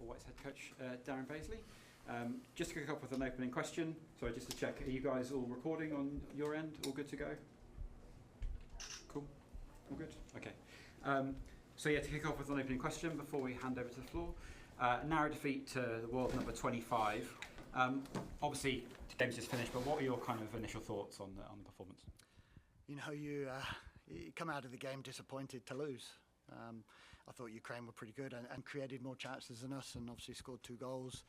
White's head coach, Darren Bazeley. Just to kick off with an opening question. Sorry, just to check, are you guys all recording on your end? All good to go? Cool. All good? Okay. So yeah, to kick off with an opening question before we hand over to the floor. Narrow defeat to the world number 25. Obviously, the game's just finished, but what are your kind of initial thoughts on the performance? You know, you come out of the game disappointed to lose. I thought Ukraine were pretty good and created more chances than us, and obviously scored 2 goals.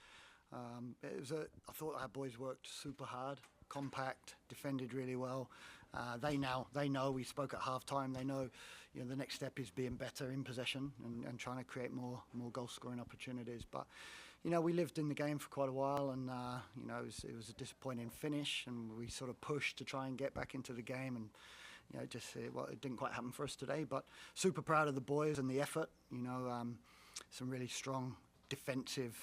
I thought our boys worked super hard, compact, defended really well. They know. We spoke at half time. They know, you know, the next step is being better in possession and trying to create more goal scoring opportunities. But you know, we lived in the game for quite a while, and you know, it was a disappointing finish, and we sort of pushed to try and get back into the game, and you know, it didn't quite happen for us today. But super proud of the boys and the effort. You know, some really strong defensive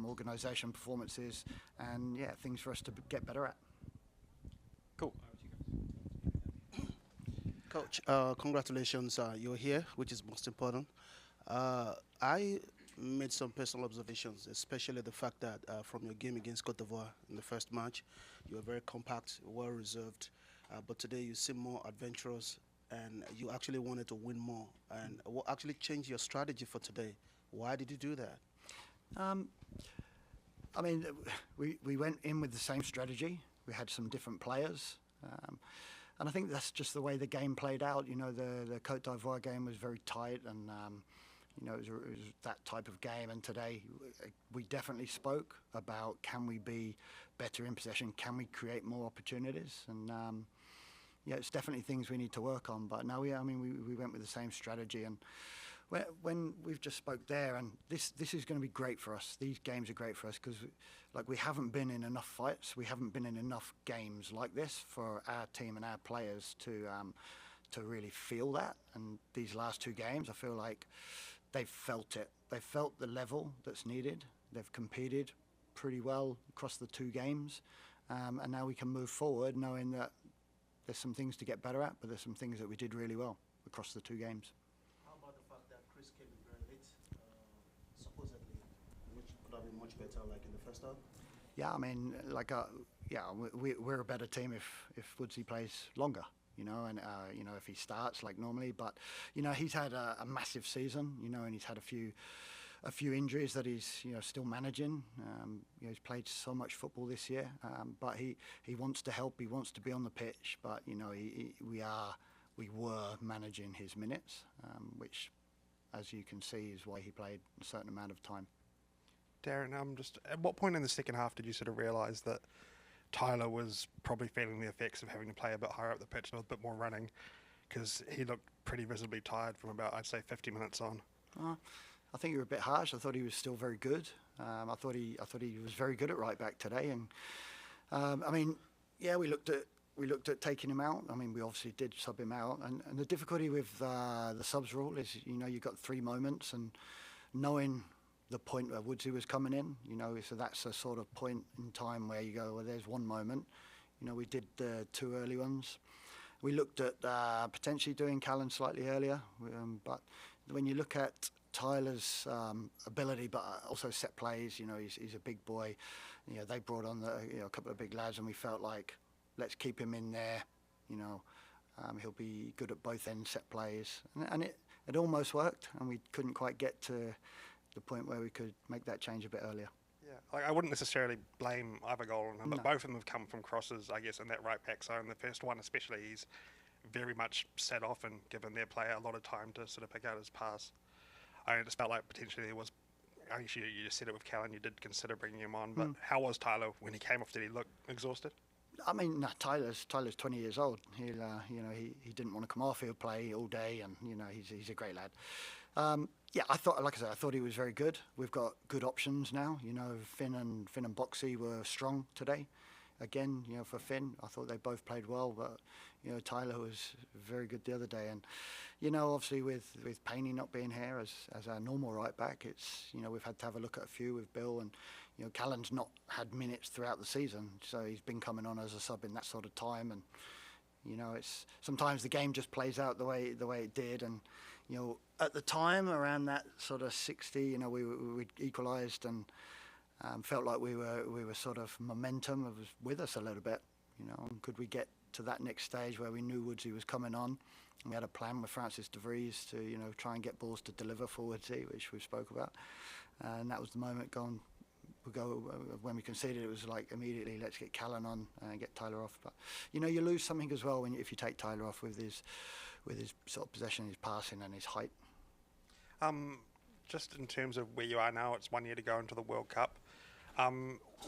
organisation performances, and yeah, things for us to get better at. Cool. Coach, congratulations, you're here, which is most important. I made some personal observations, especially the fact that from your game against Cote d'Ivoire in the first match, you were very compact, well reserved, but today you seem more adventurous and you actually wanted to win more. And what actually changed your strategy for today? Why did you do that? I mean, we went in with the same strategy. We had some different players. And I think that's just the way the game played out. You know, the Cote d'Ivoire game was very tight, and you know, it was that type of game. And today, we definitely spoke about, can we be better in possession? Can we create more opportunities? And yeah, it's definitely things we need to work on. But no, we went with the same strategy. And when we've just spoke there, and this is going to be great for us. These games are great for us because, like, we haven't been in enough fights. We haven't been in enough games like this for our team and our players to really feel that. And these last 2 games, I feel like they've felt it. They've felt the level that's needed. They've competed pretty well across the 2 games, and now we can move forward knowing that there's some things to get better at, but there's some things that we did really well across the 2 games. Much better, like in the first half. Yeah, I mean, like, we're a better team if Woodsy plays longer, you know, and you know, if he starts like normally. But you know, he's had a massive season, you know, and he's had a few injuries that he's, you know, still managing. You know, he's played so much football this year, but he wants to help. He wants to be on the pitch, but you know, we were managing his minutes, which, as you can see, is why he played a certain amount of time. Darren, just at what point in the second half did you sort of realise that Tyler was probably feeling the effects of having to play a bit higher up the pitch and with a bit more running? Because he looked pretty visibly tired from about, I'd say, 50 minutes on. I think you were a bit harsh. I thought he was still very good. I thought he was very good at right back today. And I mean, yeah, we looked at taking him out. I mean, we obviously did sub him out. And the difficulty with the subs rule is, you know, you've got 3 moments, and knowing the point where Woodsy was coming in, you know, so that's a sort of point in time where you go, well, there's 1 moment. You know, we did the 2 early ones. We looked at potentially doing Callan slightly earlier, but when you look at Tyler's ability, but also set plays, you know, he's a big boy. You know, they brought on a couple of big lads, and we felt like, let's keep him in there. You know, he'll be good at both ends set plays, and it almost worked, and we couldn't quite get to the point where we could make that change a bit earlier. Yeah, like, I wouldn't necessarily blame either goal on him, but both of them have come from crosses, I guess, in that right back zone. The first one especially, he's very much set off and given their player a lot of time to sort of pick out his pass. I just felt like potentially there was, I guess you just said it with Callan, you did consider bringing him on, but how was Tyler when he came off? Did he look exhausted? I mean, no, Tyler's 20 years old. He'll, you know, he didn't want to come off. He'll play all day, and you know, he's a great lad. Yeah, I thought, like I said, I thought he was very good. We've got good options now. You know, Finn and Boxy were strong today. Again, you know, for Finn, I thought they both played well, but you know, Tyler was very good the other day. And you know, obviously with Payne not being here as our normal right back, it's, you know, we've had to have a look at a few with Bill, and you know, Callan's not had minutes throughout the season, so he's been coming on as a sub in that sort of time. And you know, it's sometimes the game just plays out the way it did, and you know, at the time around that sort of 60, you know, we equalised and felt like we were sort of momentum was with us a little bit, you know. And could we get to that next stage where we knew Woodsy was coming on? And we had a plan with Francis de Vries to, you know, try and get balls to deliver for Woodsy, which we spoke about. And that was the moment when we conceded. It was like immediately, let's get Callan on and get Tyler off. But you know, you lose something as well if you take Tyler off with his sort of possession, his passing, and his height. Just in terms of where you are now, it's 1 year to go into the World Cup.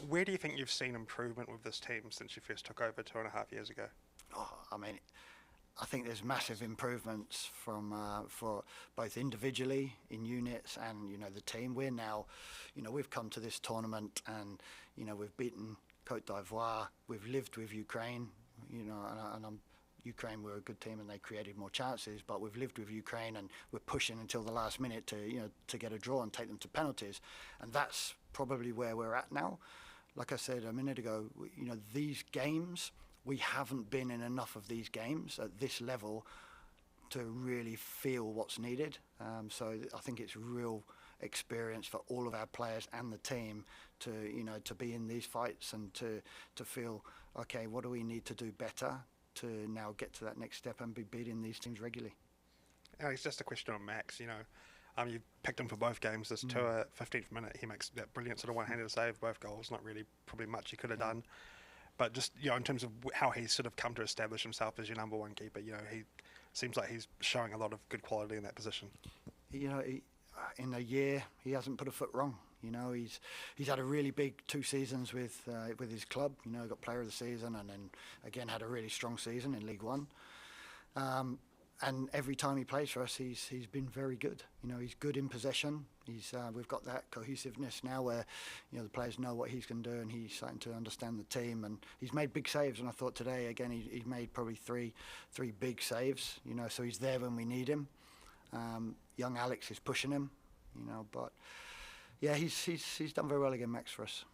Where do you think you've seen improvement with this team since you first took over 2.5 years ago? Oh, I mean, I think there's massive improvements from for both individually in units and, you know, the team. We're now, you know, we've come to this tournament and, you know, we've beaten Côte d'Ivoire. We've lived with Ukraine, you know, and Ukraine were a good team and they created more chances, but we've lived with Ukraine and we're pushing until the last minute to, you know, to get a draw and take them to penalties. And that's probably where we're at now. Like I said a minute ago, you know, these games, we haven't been in enough of these games at this level to really feel what's needed. So I think it's real experience for all of our players and the team to, you know, to be in these fights and to feel, okay, what do we need to do better to now get to that next step and be beating these teams regularly? It's just a question on Max, you know. You picked him for both games. This tour, 15th minute, he makes that brilliant sort of one-handed save, both goals. Not really probably much he could have done. But just, you know, in terms of how he's sort of come to establish himself as your number one keeper, you know, he seems like he's showing a lot of good quality in that position. You know, in a year, he hasn't put a foot wrong. You know, he's had a really big 2 seasons with his club. You know, got Player of the Season and then again had a really strong season in League One. And every time he plays for us, he's been very good. You know, he's good in possession. We've got that cohesiveness now where, you know, the players know what he's going to do and he's starting to understand the team. And he's made big saves. And I thought today, again, he made probably three big saves. You know, so he's there when we need him. Young Alex is pushing him. You know, but yeah, he's done very well again, Max, for us.